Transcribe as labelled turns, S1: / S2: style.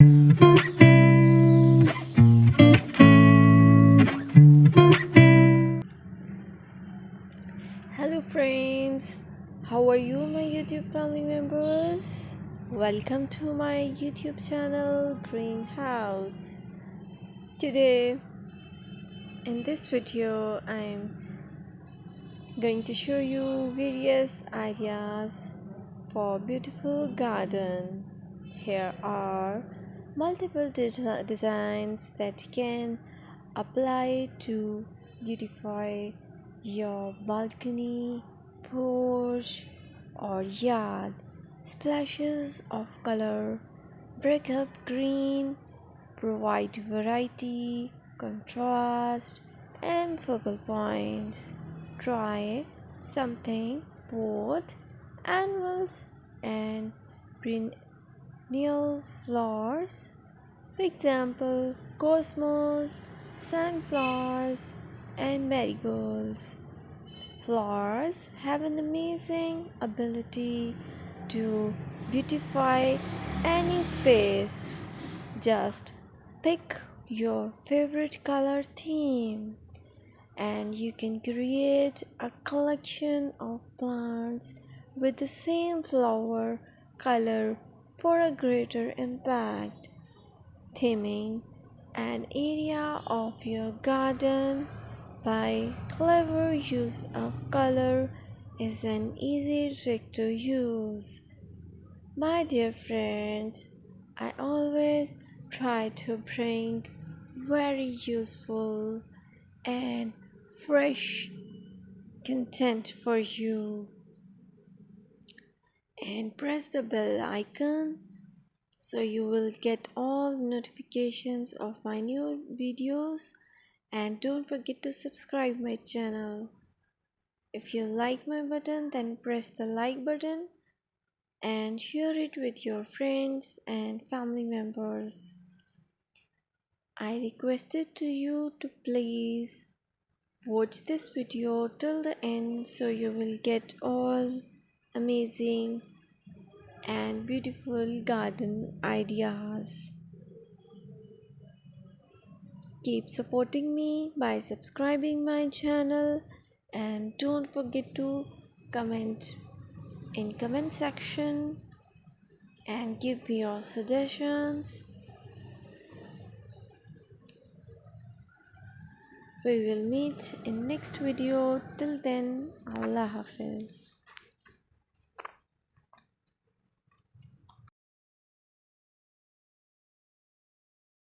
S1: Hello, friends. How are you, my YouTube family members? Welcome to my YouTube channel, Greenhouse. Today, in this video, I'm going to show you various ideas for beautiful garden. Here are multiple designs that can apply to beautify your balcony, porch, or yard. Splashes of color break up green, provide variety, contrast, and focal points. Try something both annuals and perennial flowers. For example, cosmos, sunflowers, and marigolds. Flowers have an amazing ability to beautify any space. Just pick your favorite color theme and you can create a collection of plants with the same flower color for a greater impact. Theming an area of your garden by clever use of color is an easy trick to use. My dear friends, I always try to bring very useful and fresh content for you, and press the bell icon so you will get all notifications of my new videos, and don't forget to subscribe my channel. If you like my button, then press the like button and share it with your friends and family members. I requested to you to please watch this video till the end so you will get all amazing and beautiful garden ideas. Keep supporting me by subscribing my channel, and don't forget to comment in comment section and give me your suggestions. We will meet in next video. Till then, Allah Hafiz.